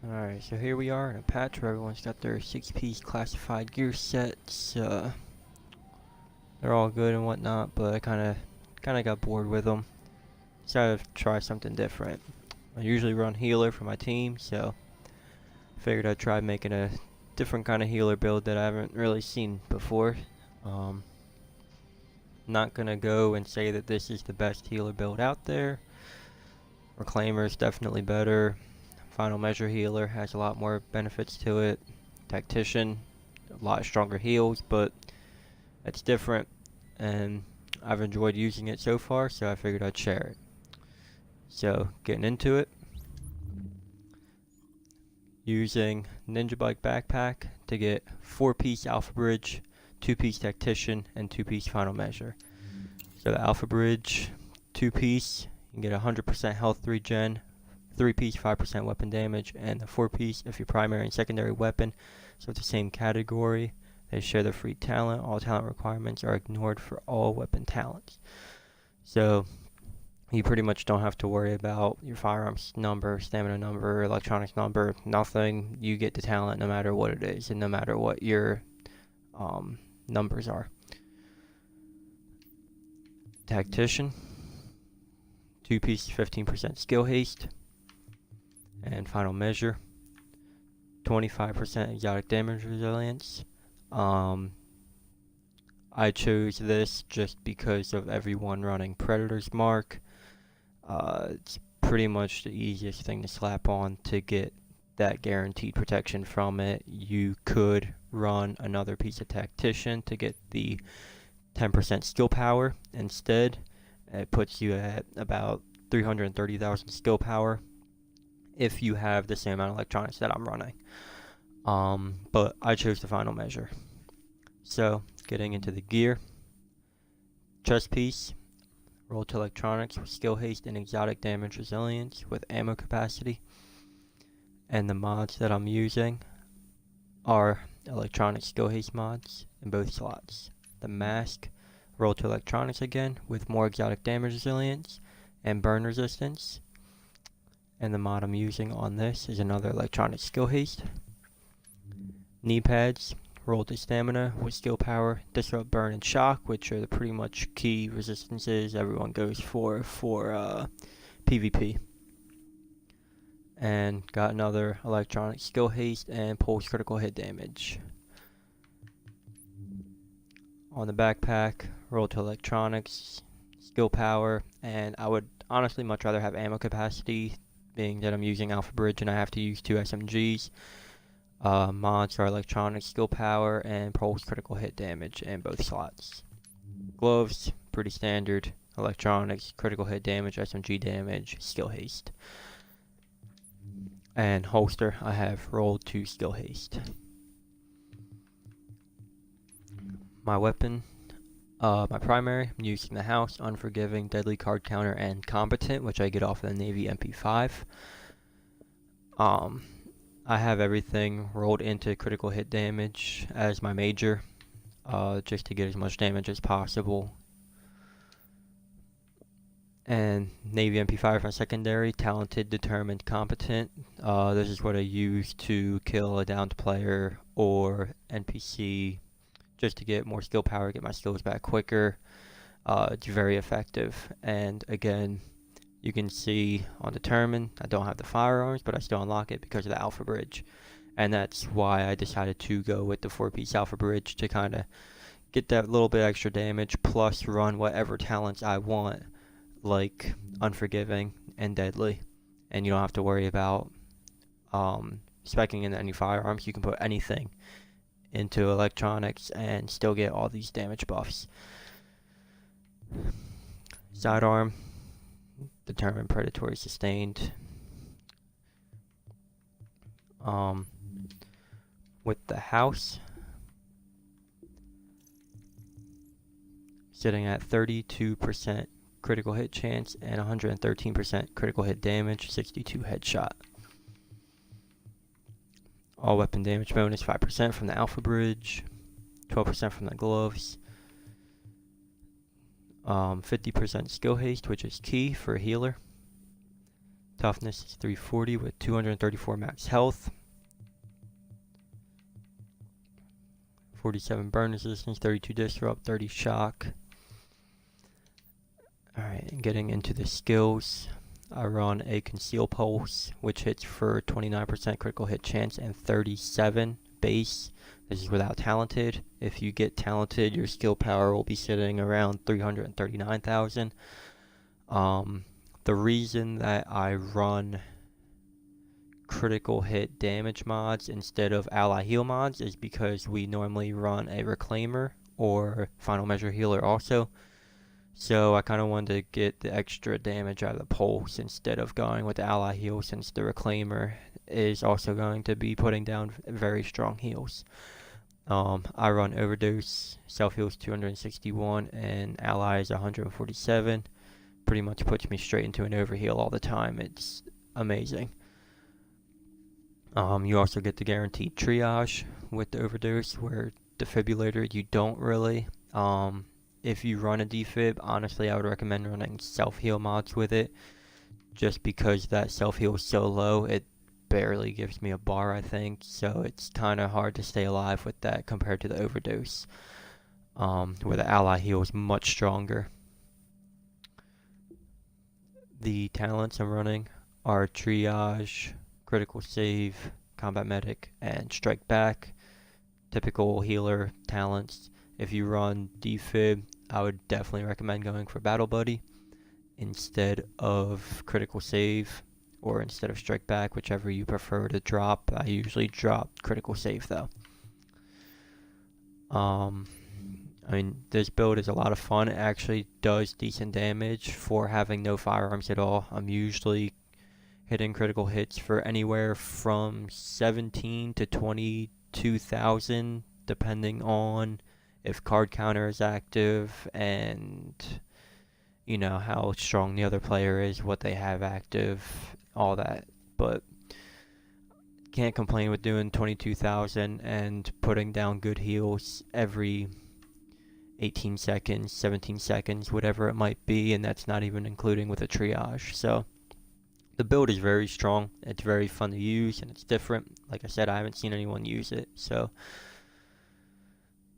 Alright, so here we are in a patch where everyone's got their 6-piece classified gear sets. They're all good and whatnot, but I kinda got bored with them. Decided to try something different. I usually run healer for my team, so figured I'd try making a different kind of healer build that I haven't really seen before. Not gonna go and say that this is the best healer build out there. Reclaimer is definitely better. Final Measure Healer has a lot more benefits to it. Tactician, a lot stronger heals, but it's different, and I've enjoyed using it so far, so I figured I'd share it. So, getting into it, using ninjabike backpack to get 4-piece Alpha Bridge, 2-piece Tactician, and 2-piece Final Measure. So the Alpha Bridge, 2-piece, you can get 100% health regen, 3-piece 5% weapon damage, and the 4-piece if your primary and secondary weapon, so it's the same category. They share the free talent. All talent requirements are ignored for all weapon talents. So you pretty much don't have to worry about your firearms number, stamina number, electronics number, nothing. You get the talent no matter what it is and no matter what your numbers are. Tactician, 2-piece 15% skill haste, and Final Measure, 25% exotic damage resilience. I chose this just because of everyone running Predator's Mark. It's pretty much the easiest thing to slap on to get that guaranteed protection from it. You could run another piece of Tactician to get the 10% skill power instead. It puts you at about 330,000 skill power if you have the same amount of electronics that I'm running. But I chose the Final Measure. So, getting into the gear. Chest piece. Roll to electronics with skill haste and exotic damage resilience with ammo capacity. And the mods that I'm using are electronic skill haste mods in both slots. The mask, roll to electronics again with more exotic damage resilience and burn resistance. And the mod I'm using on this is another electronic skill haste. Knee pads, roll to stamina with skill power, disrupt, burn, and shock, which are the pretty much key resistances everyone goes for PvP. And got another electronic skill haste and pulse critical hit damage. On the backpack, roll to electronics, skill power, and I would honestly much rather have ammo capacity, being that I'm using Alpha Bridge and I have to use 2 SMGs. Mods are electronic skill power and pulse critical hit damage in both slots. Gloves, pretty standard, electronics, critical hit damage, SMG damage, skill haste. And holster, I have rolled to skill haste. My weapon, my primary, I'm using the House, Unforgiving, Deadly Card Counter, and Competent, which I get off of the Navy MP5. I have everything rolled into critical hit damage as my major, just to get as much damage as possible. And Navy MP5 for secondary, Talented, Determined, Competent. This is what I use to kill a downed player or NPC, just to get more skill power, get my skills back quicker. It's very effective. And again, you can see on Determined, I don't have the firearms, but I still unlock it because of the Alpha Bridge. And that's why I decided to go with the 4-piece Alpha Bridge to kind of get that little bit extra damage, plus run whatever talents I want, like Unforgiving and Deadly. And you don't have to worry about speccing in any firearms. You can put anything into electronics and still get all these damage buffs. Sidearm, Determined, Predatory, Sustained. With the House sitting at 32% critical hit chance and 113% critical hit damage, 62 headshot. All weapon damage bonus 5% from the Alpha Bridge, 12% from the gloves, 50% skill haste, which is key for a healer, Toughness is 340 with 234 max health. 47 burn resistance, 32 disrupt, 30 shock. Alright, and getting into the skills, I run a conceal pulse, which hits for 29% critical hit chance and 37 base. This is without talented. If you get talented, your skill power will be sitting around 339,000. The reason that I run critical hit damage mods instead of ally heal mods is because we normally run a reclaimer or final measure healer also. So I kind of wanted to get the extra damage out of the pulse instead of going with the ally heal, since the reclaimer is also going to be putting down very strong heals. I run overdose, self heals 261 and allies 147. Pretty much puts me straight into an overheal all the time. It's amazing. You also get the guaranteed triage with the overdose, where defibrillator you don't really. If you run a defib, honestly I would recommend running self-heal mods with it, just because that self-heal is so low, it barely gives me a bar, I think, so it's kind of hard to stay alive with that compared to the overdose, where the ally heal is much stronger. The talents I'm running are triage, critical save, combat medic, and strike back. Typical healer talents. If you run defib, I would definitely recommend going for battle buddy instead of critical save, or instead of strike back, whichever you prefer to drop. I usually drop critical save though. I mean, this build is a lot of fun. It actually does decent damage for having no firearms at all. I'm usually hitting critical hits for anywhere from 17 to 22,000, depending on if card counter is active and, you know, how strong the other player is, what they have active, all that. But can't complain with doing 22,000 and putting down good heals every 18 seconds, 17 seconds, whatever it might be, and that's not even including with a triage. So the build is very strong. It's very fun to use, and it's different. Like I said, I haven't seen anyone use it, so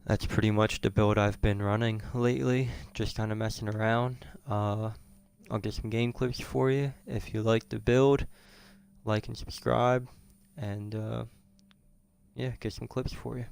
that's pretty much the build I've been running lately, just kind of messing around. I'll get some game clips for you. If you like the build, like and subscribe, and yeah, get some clips for you.